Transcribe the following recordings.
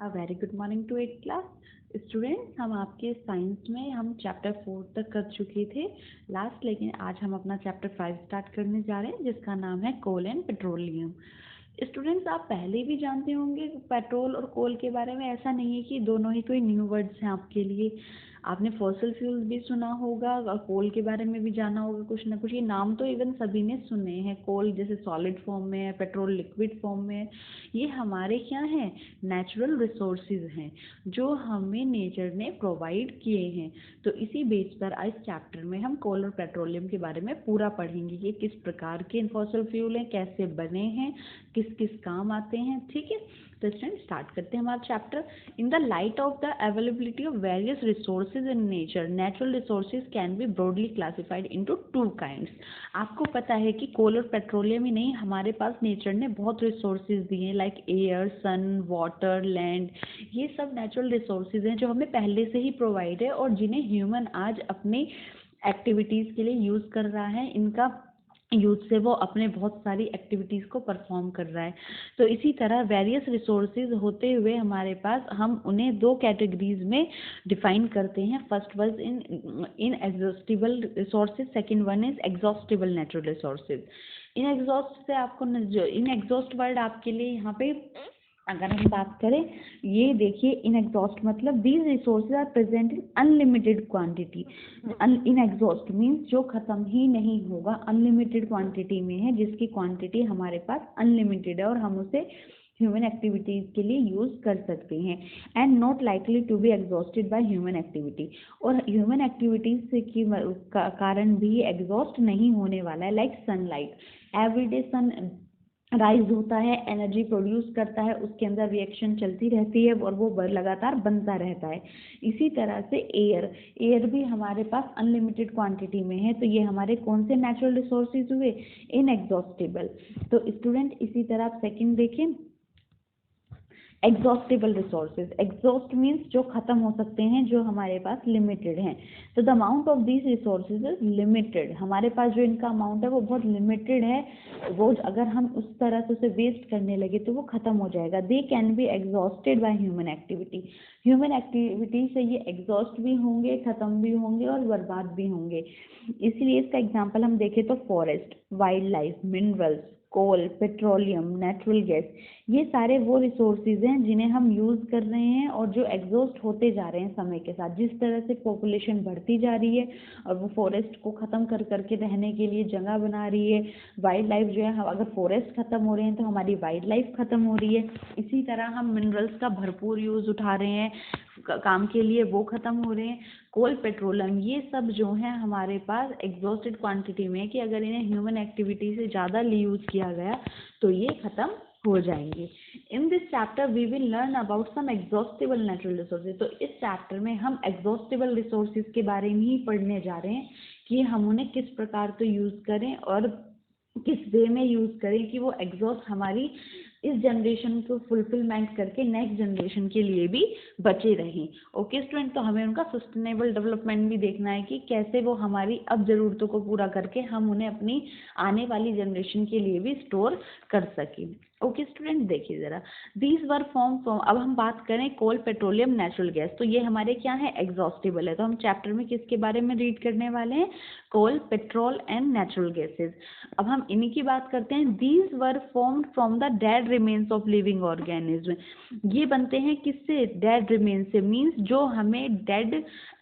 A very good morning to 8th class students. हम आपके science में हम चैप्टर 4 तक कर चुके थे लास्ट, लेकिन आज हम अपना चैप्टर 5 स्टार्ट करने जा रहे हैं जिसका नाम है कोल एंड पेट्रोलियम। स्टूडेंट्स, आप पहले भी जानते होंगे पेट्रोल और कोल के बारे में। ऐसा नहीं है कि दोनों ही कोई न्यू वर्ड्स हैं आपके लिए। आपने फॉसिल फ्यूल्स भी सुना होगा और कोल के बारे में भी जाना होगा कुछ ना कुछ। ये नाम तो इवन सभी ने सुने हैं। कोल जैसे सॉलिड फॉर्म में है, पेट्रोल लिक्विड फॉर्म में है। ये हमारे क्या हैं? नेचुरल रिसोर्सेज हैं जो हमें नेचर ने प्रोवाइड किए हैं। तो इसी बेस पर आज चैप्टर में हम कोल और पेट्रोलियम के बारे में पूरा पढ़ेंगे कि किस प्रकार के फॉसिल फ्यूल हैं, कैसे बने हैं, किस किस काम आते हैं। ठीक है, तो स्टूडेंट स्टार्ट करते हैं हमारा chapter. In the light of the availability of various resources in nature, natural resources can be broadly classified into two kinds. आपको पता है कि कोल और पेट्रोलियम ही नहीं, हमारे पास नेचर ने बहुत रिसोर्सेज दिए हैं, लाइक एयर, सन, वाटर, लैंड। ये सब नेचुरल रिसोर्सेज हैं जो हमें पहले से ही प्रोवाइड है और जिन्हें ह्यूमन आज अपनी एक्टिविटीज़ के लिए यूज़ कर रहा है। इनका यूज से वो अपने बहुत सारी एक्टिविटीज़ को परफॉर्म कर रहा है। तो इसी तरह वेरियस रिसोर्सेज होते हुए हमारे पास हम उन्हें दो कैटेगरीज में डिफाइन करते हैं। First was in exhaustible resources, second one is exhaustible natural resources. In exhaust से आपको इन एग्जॉस्ट वर्ड आपके लिए यहाँ पे अगर हम बात करें, ये देखिए, इन एग्जॉस्ट मतलब these resources are present in unlimited quantity. In exhaust means जो खत्म ही नहीं होगा, अनलिमिटेड क्वांटिटी में है, जिसकी क्वांटिटी हमारे पास अनलिमिटेड है और हम उसे ह्यूमन एक्टिविटीज़ के लिए यूज़ कर सकते हैं। And not likely to be exhausted by human activity, और ह्यूमन एक्टिविटीज़ की कारण भी एग्जॉस्ट नहीं होने वाला है। Like sunlight, every day sun rise होता है, एनर्जी प्रोड्यूस करता है, उसके अंदर रिएक्शन चलती रहती है और वो लगातार बनता रहता है। इसी तरह से एयर भी हमारे पास अनलिमिटेड क्वांटिटी में है। तो ये हमारे कौन से नेचुरल रिसोर्सेज हुए? इनएग्जॉस्टेबल। तो स्टूडेंट इसी तरह आप सेकंड देखें, एग्जॉस्टेबल रिसोर्सेज। एग्जॉस्ट मीन्स जो खत्म हो सकते हैं, जो हमारे पास लिमिटेड हैं। तो the amount of these resources is limited. हमारे पास जो इनका अमाउंट है वो बहुत लिमिटेड है। वो अगर हम उस तरह से उसे वेस्ट करने लगे तो वो खत्म हो जाएगा। They can be exhausted by human activity. Human activity से ये एग्जॉस्ट भी होंगे, खत्म भी होंगे और बर्बाद भी होंगे। इसलिए इसका एग्जाम्पल हम देखें तो फॉरेस्ट, वाइल्ड लाइफ, मिनरल्स, कोल, पेट्रोलियम, नेचुरल गैस, ये सारे वो रिसोर्सेज हैं जिन्हें हम यूज़ कर रहे हैं और जो एग्जॉस्ट होते जा रहे हैं समय के साथ। जिस तरह से पॉपुलेशन बढ़ती जा रही है और वो फॉरेस्ट को ख़त्म कर करके रहने के लिए जगह बना रही है। वाइल्ड लाइफ जो है, अगर फॉरेस्ट ख़त्म हो रहे हैं तो हमारी वाइल्ड लाइफ ख़त्म हो रही है। इसी तरह हम मिनरल्स का भरपूर यूज़ उठा रहे हैं काम के लिए, वो ख़त्म हो रहे हैं। कोल, पेट्रोलियम, ये सब जो हैं हमारे पास एग्जॉस्टेड क्वांटिटी में, कि अगर इन्हें ह्यूमन एक्टिविटी से ज़्यादा यूज़ किया गया तो ये ख़त्म हो जाएंगे। In this chapter we will learn about some exhaustible natural resources. तो इस चैप्टर में हम एग्जॉस्टेबल रिसोर्सेज के बारे में ही पढ़ने जा रहे हैं कि हम उन्हें किस प्रकार तो यूज़ करें और किस वे में यूज़ करें कि वो एग्जॉस्ट हमारी इस जनरेशन को फुलफिलमेंट करके नेक्स्ट जनरेशन के लिए भी बचे रहें। ओके स्टूडेंट, तो हमें उनका सस्टेनेबल डेवलपमेंट भी देखना है कि कैसे वो हमारी अब ज़रूरतों को पूरा करके हम उन्हें अपनी आने वाली जनरेशन के लिए भी स्टोर कर सकें। ओके स्टूडेंट, देखिए ज़रा, दीज वर फॉर्म। अब हम बात करें कोल, पेट्रोलियम, नेचुरल गैस, तो ये हमारे क्या है? एग्जॉस्टेबल है। तो हम चैप्टर में किसके बारे में रीड करने वाले हैं? कोल, पेट्रोल एंड नेचुरल गैसेज। अब हम इन्हीं की बात करते हैं। These were formed from the dead remains of living organism. ये बनते हैं किससे? डेड रिमेन्स से, मीन्स जो हमें डेड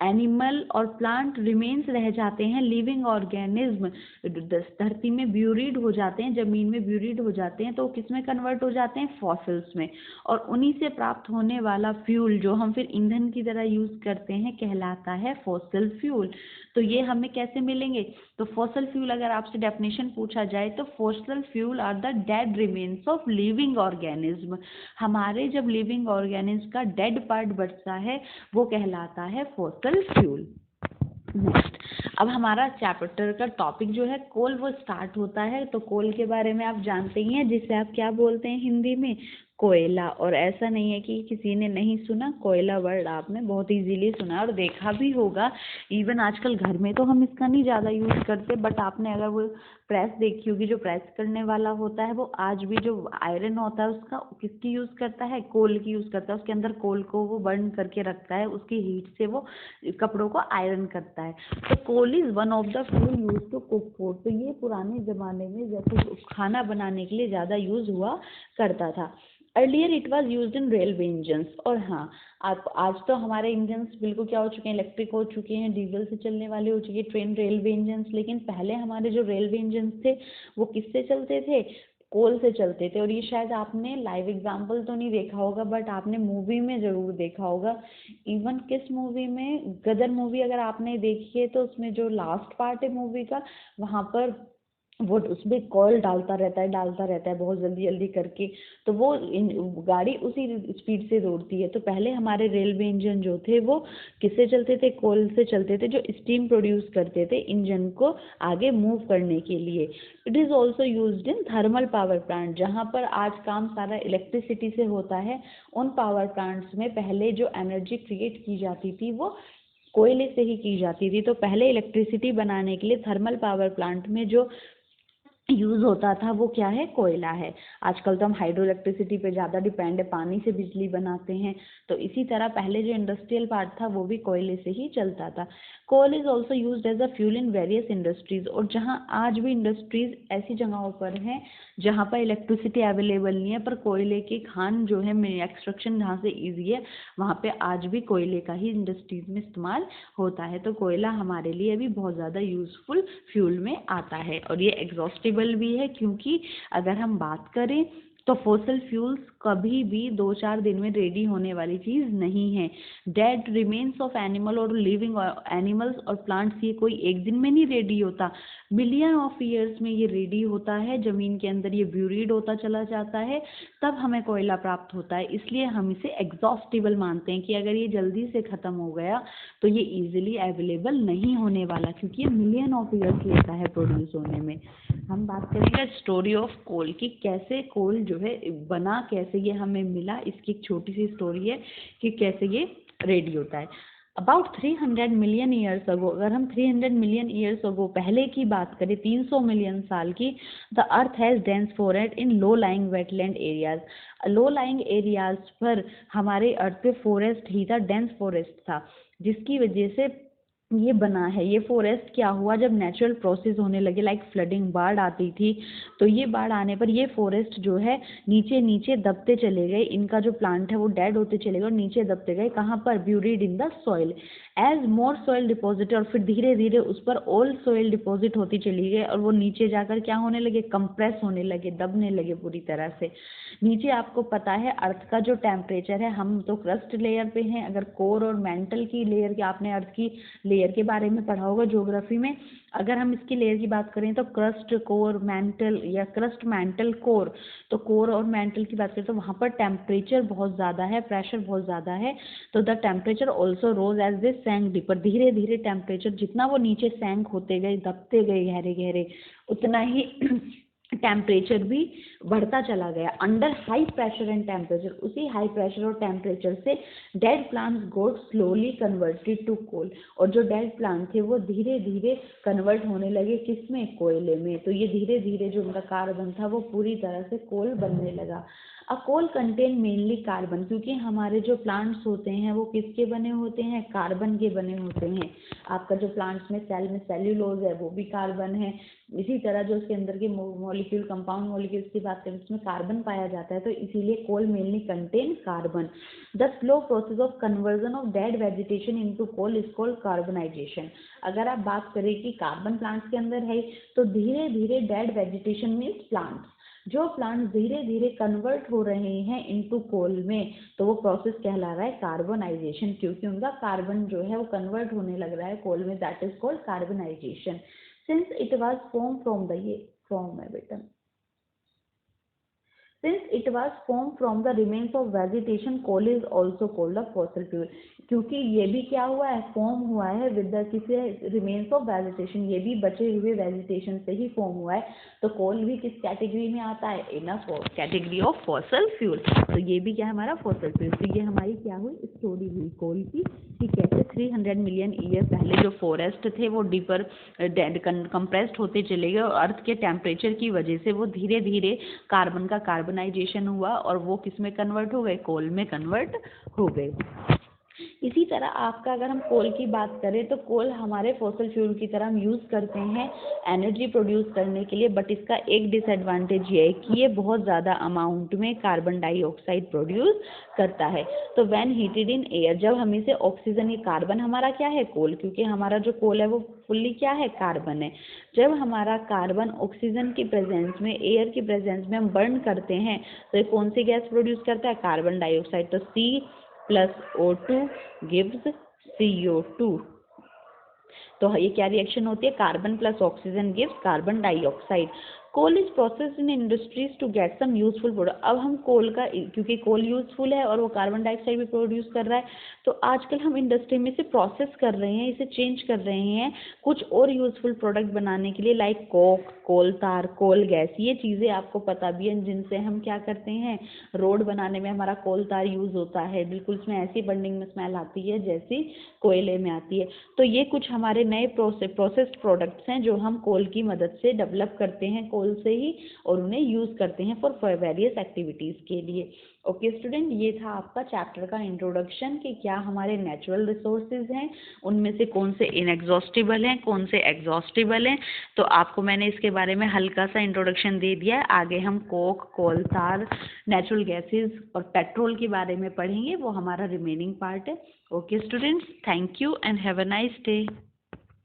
एनिमल और प्लांट रिमेन्स रह जाते हैं, लिविंग ऑर्गेनिज्म धरती में ब्यूरिड हो जाते हैं, जमीन में ब्यूरिड हो जाते हैं, तो किस में कन्वर्ट हो जाते हैं? फॉसिल्स में। और उन्हीं से प्राप्त होने वाला फ्यूल जो हम फिर ईंधन की तरह यूज करते हैं कहलाता है फॉसिल फ्यूल। तो ये हमें कैसे मिलेंगे? तो फॉसिल फ्यूल अगर आपसे डेफिनेशन पूछा जाए तो fossil fuel are the dead remains of living organism. हमारे जब लिविंग ऑर्गेनिज्म का डेड पार्ट बचता है वो कहलाता है फॉसिल फ्यूल। नेक्स्ट, अब हमारा चैप्टर का टॉपिक जो है कोल, वो स्टार्ट होता है। तो कोल के बारे में आप जानते ही हैं, जिसे आप क्या बोलते हैं हिंदी में? कोयला। और ऐसा नहीं है कि किसी ने नहीं सुना, कोयला वर्ड आपने बहुत इजीली सुना और देखा भी होगा। इवन आजकल घर में तो हम इसका नहीं ज़्यादा यूज़ करते, बट आपने अगर वो प्रेस देखी होगी, जो प्रेस करने वाला होता है वो आज भी जो आयरन होता है उसका किसकी यूज़ करता है, कोल की यूज़ करता है। उसके अंदर कोल को वो बर्न करके रखता है, उसकी हीट से वो कपड़ों को आयरन करता है। तो coal is one of the fuel use to cook food. तो ये पुराने ज़माने में जैसे खाना बनाने के लिए ज़्यादा यूज़ हुआ करता था। Earlier it was use in railway engines. और हाँ, आप आज तो हमारे इंजन्स बिल्कुल क्या हो चुके हैं, इलेक्ट्रिक हो चुके हैं, डीजल से चलने वाले हो चुके हैं, ट्रेन रेलवे इंजन्स। लेकिन पहले हमारे जो रेलवे इंजन्स थे वो किससे चलते थे, कोल से चलते थे। और ये शायद आपने लाइव एग्जाम्पल तो नहीं देखा होगा, बट आपने मूवी में ज़रूर देखा होगा। इवन किस मूवी में, गदर मूवी अगर आपने देखी है तो उसमें जो लास्ट पार्ट है मूवी का, वहाँ पर वो उसमें कॉल डालता रहता है बहुत जल्दी जल्दी करके, तो वो गाड़ी उसी स्पीड से दौड़ती है। तो पहले हमारे रेलवे इंजन जो थे वो किससे चलते थे, कोल से चलते थे, जो स्टीम प्रोड्यूस करते थे इंजन को आगे मूव करने के लिए। It is also used in thermal power plant, जहाँ पर आज काम सारा इलेक्ट्रिसिटी से होता है। उन पावर प्लांट्स में पहले जो एनर्जी क्रिएट की जाती थी वो कोयले से ही की जाती थी। तो पहले इलेक्ट्रिसिटी बनाने के लिए थर्मल पावर प्लांट में जो यूज़ होता था वो क्या है, कोयला है। आजकल तो हम हाइड्रो इलेक्ट्रिसिटी पे ज़्यादा डिपेंड है, पानी से बिजली बनाते हैं। तो इसी तरह पहले जो इंडस्ट्रियल पार्ट था वो भी कोयले से ही चलता था। Coal is also used as a fuel in various industries. और जहाँ आज भी इंडस्ट्रीज़ ऐसी जगहों पर हैं जहाँ पर इलेक्ट्रिसिटी अवेलेबल नहीं है, पर कोयले की खान जो है एक्सट्रैक्शन जहाँ से ईजी है, वहाँ पे आज भी कोयले का ही इंडस्ट्रीज़ में इस्तेमाल होता है। तो कोयला हमारे लिए भी बहुत ज़्यादा यूज़फुल फ्यूल में आता है। और ये एग्जॉस्टिबल भी है, क्योंकि अगर हम बात करें तो फॉसिल फ्यूल्स कभी भी 2-4 दिन में रेडी होने वाली चीज़ नहीं है। डेड रिमेन्स ऑफ एनिमल और लिविंग एनिमल्स और प्लांट्स, ये कोई एक दिन में नहीं रेडी होता, मिलियन ऑफ ईयर्स में ये रेडी होता है। ज़मीन के अंदर ये ब्यूरीड होता चला जाता है, तब हमें कोयला प्राप्त होता है। इसलिए हम इसे एग्जॉस्टिबल मानते हैं कि अगर ये जल्दी से ख़त्म हो गया तो ये ईजिली अवेलेबल नहीं होने वाला, क्योंकि ये मिलियन ऑफ ईयर्स लेता है प्रोड्यूस होने में। हम बात करेंगे स्टोरी ऑफ कोल की, कैसे कोल जो है बना, कैसे ये हमें मिला। इसकी एक छोटी सी स्टोरी है कि कैसे ये रेडी होता है। अबाउट 300 मिलियन ईयर्स अगो, अगर हम 300 मिलियन ईयर्स अगो पहले की बात करें, 300 मिलियन साल की, the earth has dense forest in low lying wetland areas. Low lying areas पर हमारे अर्थ पे फॉरेस्ट ही था, डेंस फॉरेस्ट था, जिसकी वजह से ये बना है। ये फॉरेस्ट क्या हुआ, जब नेचुरल प्रोसेस होने लगे, लाइक फ्लडिंग, बाढ़ आती थी, तो ये बाढ़ आने पर ये फॉरेस्ट जो है नीचे नीचे दबते चले गए। इनका जो प्लांट है वो डेड होते चले गए और नीचे दबते गए। कहाँ पर, buried in the soil. As more soil deposit, और फिर धीरे धीरे उस पर ओल्ड सॉइल डिपॉजिट होती चली गई और वो नीचे जाकर क्या होने लगे, कंप्रेस होने लगे, दबने लगे पूरी तरह से नीचे। आपको पता है अर्थ का जो टेम्परेचर है, हम तो क्रस्ट लेयर पे हैं, अगर कोर और मेंटल की लेयर की, आपने अर्थ की लेयर के बारे में पढ़ा होगा ज्योग्राफी में। अगर हम इसकी लेयर की बात करें तो क्रस्ट, कोर, मेंटल, या क्रस्ट, मेंटल, कोर। तो कोर और मेंटल की बात करें तो वहाँ पर टेम्परेचर बहुत ज़्यादा है, प्रेशर बहुत ज़्यादा है। तो the temperature also rose as they sank deeper. धीरे धीरे टेम्परेचर जितना वो नीचे सैंक होते गए, दबते गए गहरे गहरे, उतना ही टेम्परेचर भी बढ़ता चला गया। Under high pressure and temperature, उसी हाई प्रेशर और टेम्परेचर से dead plants got slowly converted to coal. और जो डेड प्लांट थे वो धीरे धीरे कन्वर्ट होने लगे किसमें, कोयले में। तो ये धीरे धीरे जो उनका कार्बन था वो पूरी तरह से कोल बनने लगा। अ कोल कंटेन मेनली कार्बन, क्योंकि हमारे जो प्लांट्स होते हैं वो किसके बने होते हैं, कार्बन के बने होते हैं। आपका जो प्लांट्स में सेल में सेल्यूलोज है वो भी कार्बन है। इसी तरह जो उसके अंदर के मॉलिक्यूल, कंपाउंड मॉलिक्यूल्स की बात करें उसमें कार्बन पाया जाता है। तो इसीलिए coal mainly contain carbon. The slow process of conversion of dead vegetation into coal is called carbonisation. अगर आप बात करें कि कार्बन प्लांट्स के अंदर है, तो धीरे धीरे डेड वेजिटेशन मीन्स प्लांट्स, जो प्लांट्स धीरे धीरे कन्वर्ट हो रहे हैं इनटू कोल में, तो वो प्रोसेस कहला रहा है कार्बनाइजेशन, क्योंकि उनका कार्बन जो है वो कन्वर्ट होने लग रहा है कोल में, that is called carbonization. Since it was form from the, ये फॉर्म है बेटा, Since it was formed from the remains of vegetation, coal is also called a fossil fuel. क्योंकि ये भी क्या हुआ है, फॉर्म हुआ है विद द किसे, रिमेन्स ऑफ वेजिटेशन, ये भी बचे हुए वेजिटेशन से ही फॉर्म हुआ है। तो कोल भी किस कैटेगरी में आता है, in a category of fossil fuel. तो ये भी क्या है, हमारा फॉसल फ्यूल। तो ये हमारी क्या हुई, स्टोरी हुई कोल की। ठीक है। 300 मिलियन ईयर पहले जो फॉरेस्ट थे वो डीपर कंप्रेस्ड होते चले गए और अर्थ के टेम्परेचर की वजह से वो धीरे धीरे कार्बन का कार्बनाइजेशन हुआ और वो किस में कन्वर्ट हो गए, कोल में कन्वर्ट हो गए। इसी तरह आपका अगर हम कोल की बात करें तो कोल हमारे फॉसिल फ्यूल की तरह हम यूज़ करते हैं एनर्जी प्रोड्यूस करने के लिए, बट इसका एक डिसएडवांटेज ये है कि ये बहुत ज़्यादा अमाउंट में कार्बन डाइऑक्साइड प्रोड्यूस करता है। तो व्हेन हीटेड इन एयर, जब हम इसे ऑक्सीजन, ये कार्बन हमारा क्या है, कोल, क्योंकि हमारा जो कोल है वो फुल्ली क्या है, कार्बन है। जब हमारा कार्बन ऑक्सीजन की प्रेजेंस में, एयर की प्रेजेंस में हम बर्न करते हैं तो ये कौन सी गैस प्रोड्यूस करता है, कार्बन डाइऑक्साइड। तो C+O2 gives CO2। तो ये क्या रिएक्शन होती है, carbon plus oxygen gives carbon dioxide. Coal is processed in industries to get some useful product. अब हम कोल का, क्योंकि कोल यूजफुल है और वो कार्बन डाइऑक्साइड भी प्रोड्यूस कर रहा है, तो आजकल हम इंडस्ट्री में इसे प्रोसेस कर रहे हैं, इसे चेंज कर रहे हैं कुछ और यूजफुल प्रोडक्ट बनाने के लिए, लाइक कोक, कोल तार, कोल गैस। ये चीज़ें आपको पता भी है जिनसे हम क्या करते हैं, रोड बनाने में हमारा कोल तार यूज़ होता है, बिल्कुल उसमें ऐसी बर्निंग में स्मेल आती है जैसी कोयले में आती है। तो ये कुछ हमारे नए प्रोसेस्ड प्रोडक्ट्स हैं जो हम कोल की मदद से डेवलप करते हैं, कोल से ही, और उन्हें यूज़ करते हैं फॉर वेरियस एक्टिविटीज़ के लिए। ओके स्टूडेंट, ये था आपका चैप्टर का इंट्रोडक्शन कि क्या हमारे नेचुरल रिसोर्सेज हैं, उनमें से कौन से इनएग्जॉस्टिबल हैं, कौन से एग्जॉस्टिबल हैं। तो आपको मैंने इसके बारे में हल्का सा इंट्रोडक्शन दे दिया है। आगे हम कोक, कोल तार, नेचुरल गैसेज और पेट्रोल के बारे में पढ़ेंगे, वो हमारा रिमेनिंग पार्ट है। Okay students, thank you and have a nice day.